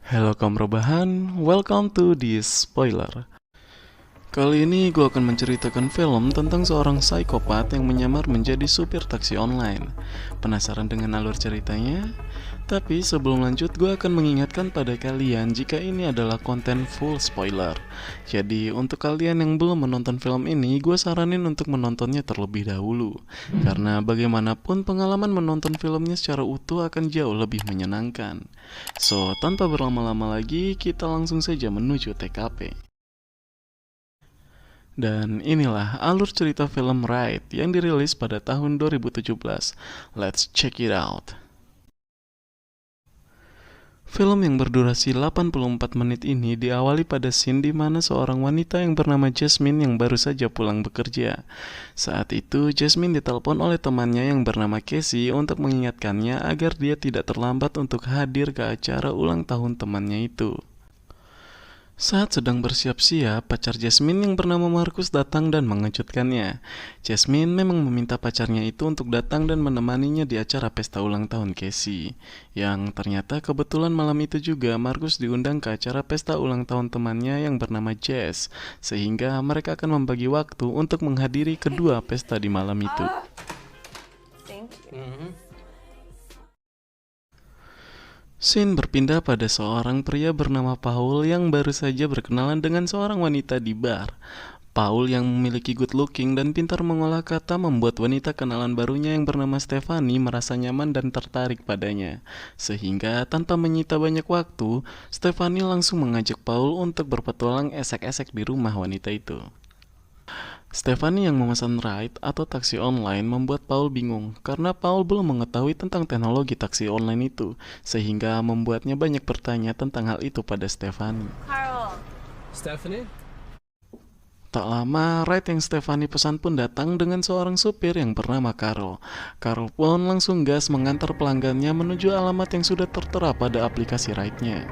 Halo kaum rebahan, welcome to this spoiler. Kali ini gue akan menceritakan film tentang seorang psikopat yang menyamar menjadi supir taksi online. Penasaran dengan alur ceritanya? Tapi sebelum lanjut, gue akan mengingatkan pada kalian jika ini adalah konten full spoiler. Jadi untuk kalian yang belum menonton film ini, gue saranin untuk menontonnya terlebih dahulu. Karena bagaimanapun pengalaman menonton filmnya secara utuh akan jauh lebih menyenangkan. So, tanpa berlama-lama lagi, kita langsung saja menuju TKP. Dan inilah alur cerita film Ride yang dirilis pada tahun 2017. Let's check it out. Film yang berdurasi 84 menit ini diawali pada scene di mana seorang wanita yang bernama Jasmine yang baru saja pulang bekerja. Saat itu, Jasmine ditelepon oleh temannya yang bernama Casey untuk mengingatkannya agar dia tidak terlambat untuk hadir ke acara ulang tahun temannya itu. Saat sedang bersiap-siap, pacar Jasmine yang bernama Markus datang dan mengejutkannya. Jasmine memang meminta pacarnya itu untuk datang dan menemaninya di acara pesta ulang tahun Casey. Yang ternyata kebetulan malam itu juga Markus diundang ke acara pesta ulang tahun temannya yang bernama Jess, sehingga mereka akan membagi waktu untuk menghadiri kedua pesta di malam itu. Thank you. Scene berpindah pada seorang pria bernama Paul yang baru saja berkenalan dengan seorang wanita di bar. Paul yang memiliki good looking dan pintar mengolah kata membuat wanita kenalan barunya yang bernama Stephanie merasa nyaman dan tertarik padanya. Sehingga tanpa menyita banyak waktu, Stephanie langsung mengajak Paul untuk berpetualang esek-esek di rumah wanita itu. Stephanie yang memesan ride atau taksi online membuat Paul bingung karena Paul belum mengetahui tentang teknologi taksi online itu, sehingga membuatnya banyak bertanya tentang hal itu pada Stephanie. Carl. Stephanie? Tak lama, ride yang Stephanie pesan pun datang dengan seorang supir yang bernama Carol. Carol pun langsung gas mengantar pelanggannya menuju alamat yang sudah tertera pada aplikasi ride-nya.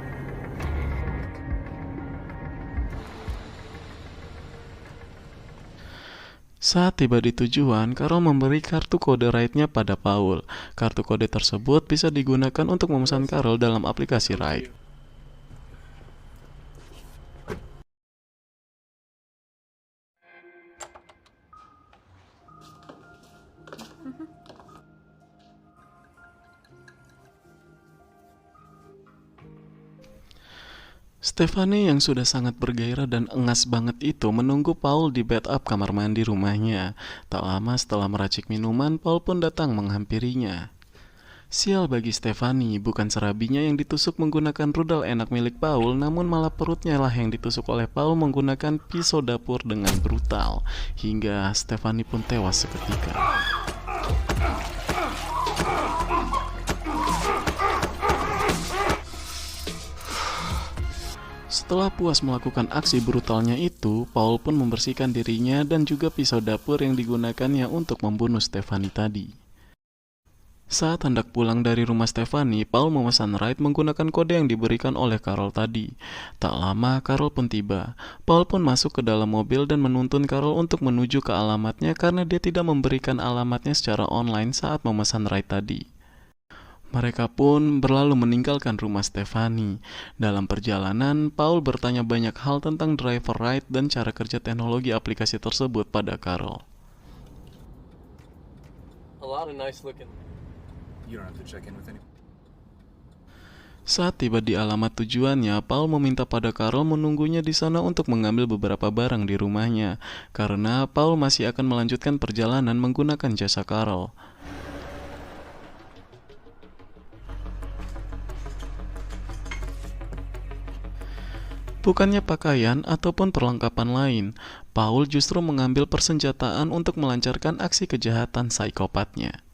Saat tiba di tujuan, Carol memberi kartu kode ride-nya pada Paul. Kartu kode tersebut bisa digunakan untuk memesan Carol dalam aplikasi ride. Stephanie yang sudah sangat bergairah dan engas banget itu menunggu Paul di bathtub kamar mandi rumahnya. Tak lama setelah meracik minuman, Paul pun datang menghampirinya. Sial bagi Stephanie, bukan serabinya yang ditusuk menggunakan rudal enak milik Paul, namun malah perutnya lah yang ditusuk oleh Paul menggunakan pisau dapur dengan brutal, hingga Stephanie pun tewas seketika. Setelah puas melakukan aksi brutalnya itu, Paul pun membersihkan dirinya dan juga pisau dapur yang digunakannya untuk membunuh Stephanie tadi. Saat hendak pulang dari rumah Stephanie, Paul memesan ride menggunakan kode yang diberikan oleh Carol tadi. Tak lama, Carol pun tiba. Paul pun masuk ke dalam mobil dan menuntun Carol untuk menuju ke alamatnya karena dia tidak memberikan alamatnya secara online saat memesan ride tadi. Mereka pun berlalu meninggalkan rumah Stephanie. Dalam perjalanan, Paul bertanya banyak hal tentang driver ride dan cara kerja teknologi aplikasi tersebut pada Carol. A lot of nice looking. You don't have to check in with any. Saat tiba di alamat tujuannya, Paul meminta pada Carol menunggunya di sana untuk mengambil beberapa barang di rumahnya, karena Paul masih akan melanjutkan perjalanan menggunakan jasa Carol. Bukannya pakaian ataupun perlengkapan lain, Paul justru mengambil persenjataan untuk melancarkan aksi kejahatan psikopatnya.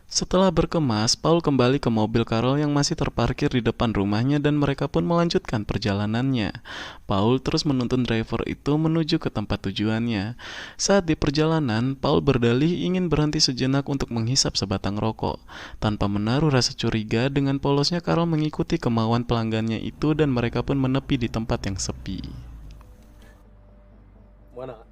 Setelah berkemas, Paul kembali ke mobil Carol yang masih terparkir di depan rumahnya dan mereka pun melanjutkan perjalanannya. Paul terus menuntun driver itu menuju ke tempat tujuannya. Saat di perjalanan, Paul berdalih ingin berhenti sejenak untuk menghisap sebatang rokok. Tanpa menaruh rasa curiga, dengan polosnya Carol mengikuti kemauan pelanggannya itu dan mereka pun menepi di tempat yang sepi. Why not?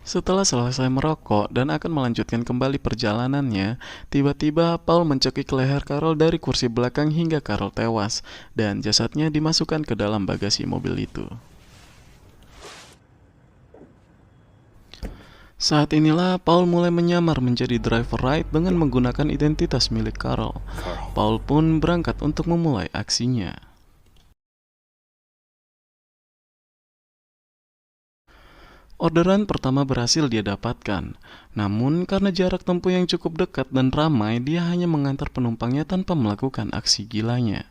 Setelah selesai merokok dan akan melanjutkan kembali perjalanannya, tiba-tiba Paul mencekik leher Carol dari kursi belakang hingga Carol tewas, dan jasadnya dimasukkan ke dalam bagasi mobil itu. Saat inilah Paul mulai menyamar menjadi driver ride dengan menggunakan identitas milik Carol. Paul pun berangkat untuk memulai aksinya. Orderan pertama berhasil dia dapatkan, namun karena jarak tempuh yang cukup dekat dan ramai, dia hanya mengantar penumpangnya tanpa melakukan aksi gilanya.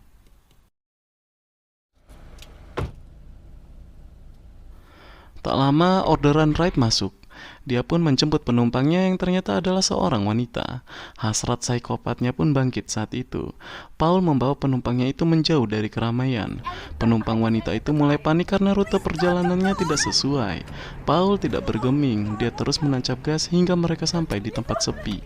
Tak lama orderan ride masuk. Dia pun menjemput penumpangnya yang ternyata adalah seorang wanita. Hasrat psikopatnya pun bangkit saat itu. Paul membawa penumpangnya itu menjauh dari keramaian. Penumpang wanita itu mulai panik karena rute perjalanannya tidak sesuai. Paul tidak bergeming, dia terus menancap gas hingga mereka sampai di tempat sepi.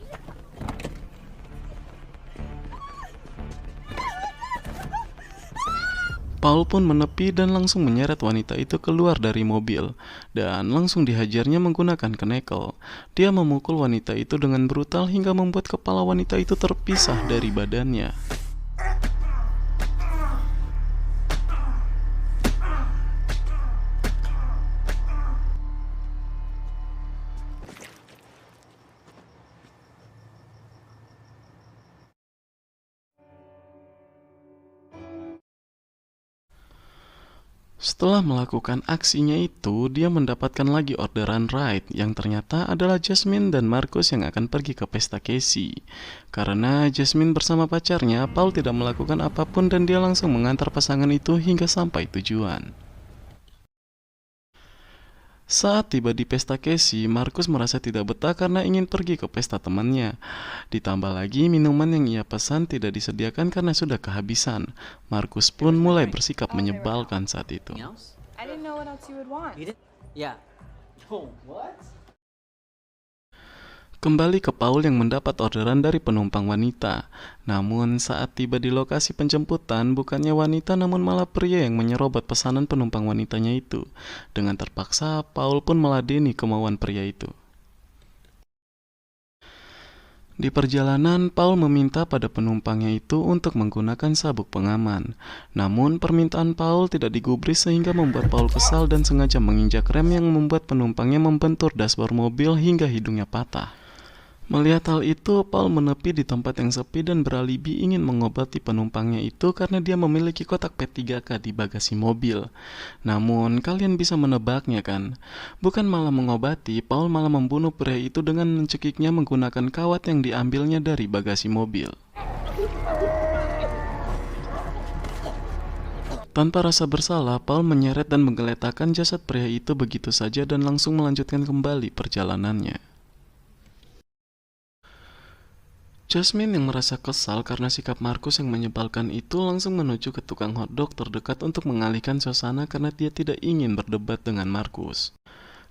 Paul pun menepi dan langsung menyeret wanita itu keluar dari mobil, dan langsung dihajarnya menggunakan kenekel. Dia memukul wanita itu dengan brutal hingga membuat kepala wanita itu terpisah dari badannya. Setelah melakukan aksinya itu, dia mendapatkan lagi orderan ride yang ternyata adalah Jasmine dan Marcus yang akan pergi ke pesta Casey. Karena Jasmine bersama pacarnya, Paul tidak melakukan apapun dan dia langsung mengantar pasangan itu hingga sampai tujuan. Saat tiba di pesta Casey, Marcus merasa tidak betah karena ingin pergi ke pesta temannya. Ditambah lagi minuman yang ia pesan tidak disediakan karena sudah kehabisan. Marcus pun mulai bersikap menyebalkan saat itu. I didn't know what else you would want. You did? Yeah. Oh, what? Kembali ke Paul yang mendapat orderan dari penumpang wanita. Namun saat tiba di lokasi penjemputan, bukannya wanita namun malah pria yang menyerobot pesanan penumpang wanitanya itu. Dengan terpaksa, Paul pun meladeni kemauan pria itu. Di perjalanan, Paul meminta pada penumpangnya itu untuk menggunakan sabuk pengaman. Namun permintaan Paul tidak digubris sehingga membuat Paul kesal dan sengaja menginjak rem yang membuat penumpangnya membentur dashboard mobil hingga hidungnya patah. Melihat hal itu, Paul menepi di tempat yang sepi dan beralibi ingin mengobati penumpangnya itu karena dia memiliki kotak P3K di bagasi mobil. Namun, kalian bisa menebaknya kan? Bukan malah mengobati, Paul malah membunuh pria itu dengan mencekiknya menggunakan kawat yang diambilnya dari bagasi mobil. Tanpa rasa bersalah, Paul menyeret dan menggeletakkan jasad pria itu begitu saja dan langsung melanjutkan kembali perjalanannya. Jasmine yang merasa kesal karena sikap Marcus yang menyebalkan itu langsung menuju ke tukang hotdog terdekat untuk mengalihkan suasana karena dia tidak ingin berdebat dengan Marcus.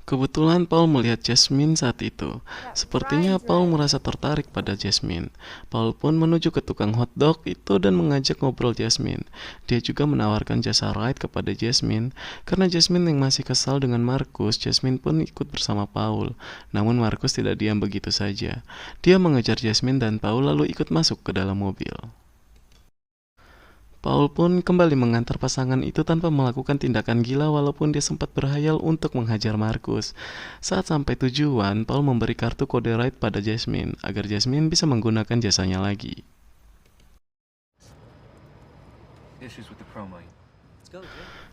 Kebetulan Paul melihat Jasmine saat itu. Sepertinya Paul merasa tertarik pada Jasmine. Paul pun menuju ke tukang hotdog itu dan mengajak ngobrol Jasmine. Dia juga menawarkan jasa ride kepada Jasmine. Karena Jasmine yang masih kesal dengan Marcus, Jasmine pun ikut bersama Paul. Namun Marcus tidak diam begitu saja. Dia mengejar Jasmine dan Paul lalu ikut masuk ke dalam mobil. Paul pun kembali mengantar pasangan itu tanpa melakukan tindakan gila walaupun dia sempat berhayal untuk menghajar Marcus. Saat sampai tujuan, Paul memberi kartu kode ride pada Jasmine agar Jasmine bisa menggunakan jasanya lagi.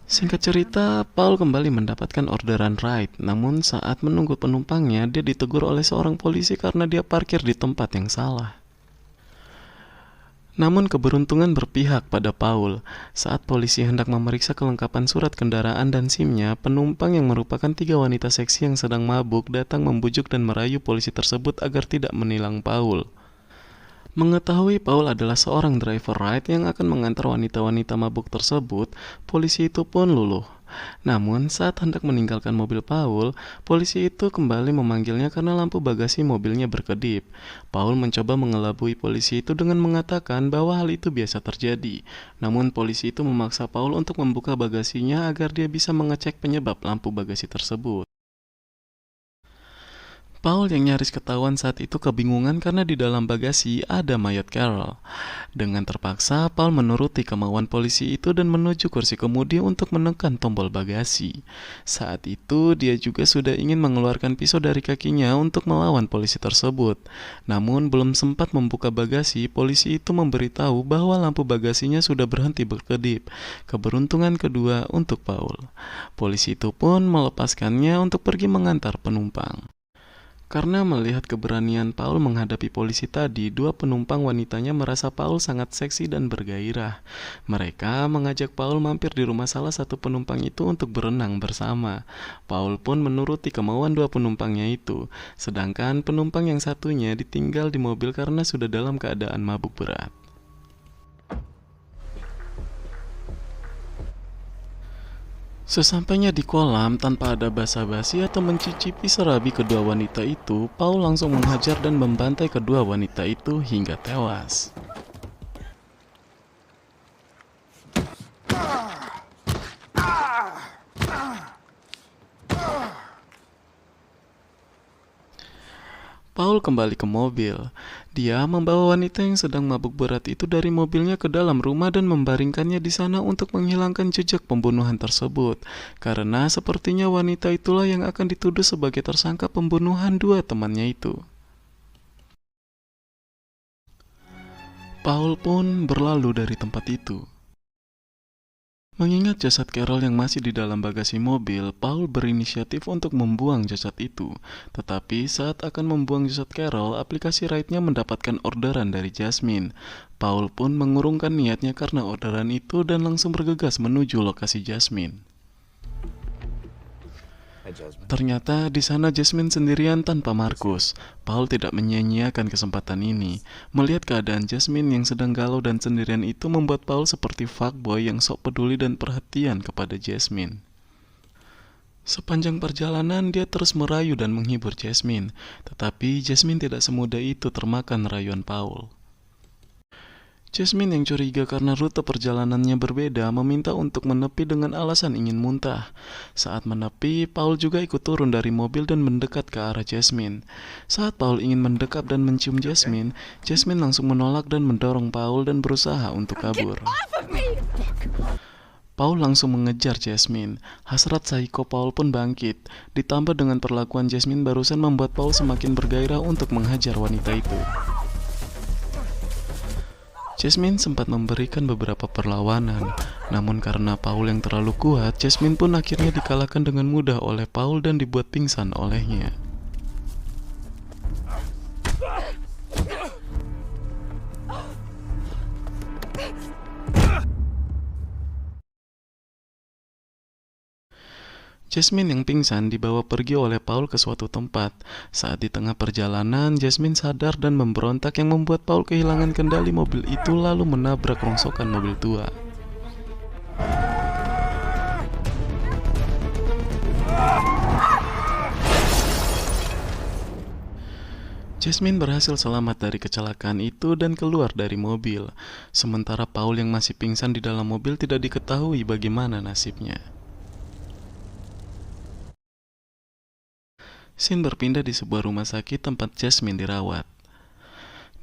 Singkat cerita, Paul kembali mendapatkan orderan ride. Namun saat menunggu penumpangnya, dia ditegur oleh seorang polisi karena dia parkir di tempat yang salah. Namun keberuntungan berpihak pada Paul. Saat polisi hendak memeriksa kelengkapan surat kendaraan dan SIM-nya, penumpang yang merupakan 3 wanita seksi yang sedang mabuk datang membujuk dan merayu polisi tersebut agar tidak menilang Paul. Mengetahui Paul adalah seorang driver ride yang akan mengantar wanita-wanita mabuk tersebut, polisi itu pun luluh. Namun saat hendak meninggalkan mobil Paul, polisi itu kembali memanggilnya karena lampu bagasi mobilnya berkedip. Paul mencoba mengelabui polisi itu dengan mengatakan bahwa hal itu biasa terjadi. Namun polisi itu memaksa Paul untuk membuka bagasinya agar dia bisa mengecek penyebab lampu bagasi tersebut. Paul yang nyaris ketahuan saat itu kebingungan karena di dalam bagasi ada mayat Carol. Dengan terpaksa, Paul menuruti kemauan polisi itu dan menuju kursi kemudi untuk menekan tombol bagasi. Saat itu, dia juga sudah ingin mengeluarkan pisau dari kakinya untuk melawan polisi tersebut. Namun, belum sempat membuka bagasi, polisi itu memberitahu bahwa lampu bagasinya sudah berhenti berkedip. Keberuntungan kedua untuk Paul. Polisi itu pun melepaskannya untuk pergi mengantar penumpang. Karena melihat keberanian Paul menghadapi polisi tadi, dua penumpang wanitanya merasa Paul sangat seksi dan bergairah. Mereka mengajak Paul mampir di rumah salah satu penumpang itu untuk berenang bersama. Paul pun menuruti kemauan dua penumpangnya itu, sedangkan penumpang yang satunya ditinggal di mobil karena sudah dalam keadaan mabuk berat. Sesampainya di kolam, tanpa ada basa-basi atau mencicipi serabi kedua wanita itu, Paul langsung menghajar dan membantai kedua wanita itu hingga tewas. Paul kembali ke mobil. Dia membawa wanita yang sedang mabuk berat itu dari mobilnya ke dalam rumah dan membaringkannya di sana untuk menghilangkan jejak pembunuhan tersebut. Karena sepertinya wanita itulah yang akan dituduh sebagai tersangka pembunuhan dua temannya itu. Paul pun berlalu dari tempat itu. Mengingat jasad Carol yang masih di dalam bagasi mobil, Paul berinisiatif untuk membuang jasad itu. Tetapi saat akan membuang jasad Carol, aplikasi ride-nya mendapatkan orderan dari Jasmine. Paul pun mengurungkan niatnya karena orderan itu dan langsung bergegas menuju lokasi Jasmine. Ternyata di sana Jasmine sendirian tanpa Markus. Paul tidak menyia-nyiakan kesempatan ini. Melihat keadaan Jasmine yang sedang galau dan sendirian itu membuat Paul seperti fuckboy yang sok peduli dan perhatian kepada Jasmine. Sepanjang perjalanan dia terus merayu dan menghibur Jasmine, tetapi Jasmine tidak semudah itu termakan rayuan Paul. Jasmine yang curiga karena rute perjalanannya berbeda meminta untuk menepi dengan alasan ingin muntah. Saat menepi, Paul juga ikut turun dari mobil dan mendekat ke arah Jasmine. Saat Paul ingin mendekat dan mencium Jasmine, Jasmine langsung menolak dan mendorong Paul dan berusaha untuk kabur. Paul langsung mengejar Jasmine. Hasrat psycho Paul pun bangkit. Ditambah dengan perlakuan Jasmine barusan membuat Paul semakin bergairah untuk menghajar wanita itu. Jasmine sempat memberikan beberapa perlawanan, namun karena Paul yang terlalu kuat, Jasmine pun akhirnya dikalahkan dengan mudah oleh Paul dan dibuat pingsan olehnya. Jasmine yang pingsan dibawa pergi oleh Paul ke suatu tempat. Saat di tengah perjalanan, Jasmine sadar dan memberontak yang membuat Paul kehilangan kendali mobil itu lalu menabrak rongsokan mobil tua. Jasmine berhasil selamat dari kecelakaan itu dan keluar dari mobil. Sementara Paul yang masih pingsan di dalam mobil tidak diketahui bagaimana nasibnya. Scene berpindah di sebuah rumah sakit tempat Jasmine dirawat.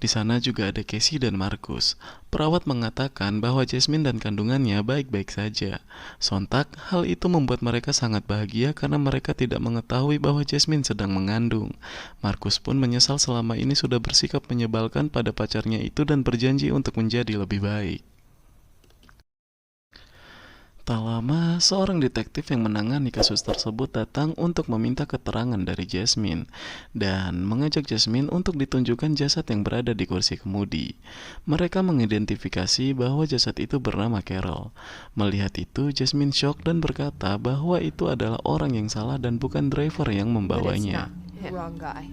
Di sana juga ada Casey dan Markus. Perawat mengatakan bahwa Jasmine dan kandungannya baik-baik saja. Sontak, hal itu membuat mereka sangat bahagia karena mereka tidak mengetahui bahwa Jasmine sedang mengandung. Markus pun menyesal selama ini sudah bersikap menyebalkan pada pacarnya itu dan berjanji untuk menjadi lebih baik. Tak lama, seorang detektif yang menangani kasus tersebut datang untuk meminta keterangan dari Jasmine dan mengajak Jasmine untuk ditunjukkan jasad yang berada di kursi kemudi. Mereka mengidentifikasi bahwa jasad itu bernama Carol. Melihat itu, Jasmine shock dan berkata bahwa itu adalah orang yang salah dan bukan driver yang membawanya. Wrong guy.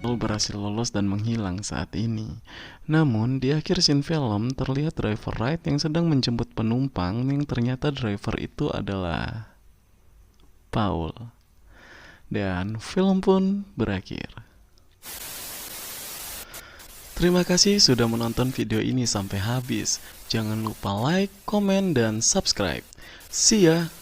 Paul berhasil lolos dan menghilang saat ini. Namun, di akhir scene film terlihat driver ride yang sedang menjemput penumpang yang ternyata driver itu adalah Paul. Dan film pun berakhir. Terima kasih sudah menonton video ini sampai habis. Jangan lupa like, komen, dan subscribe. See ya!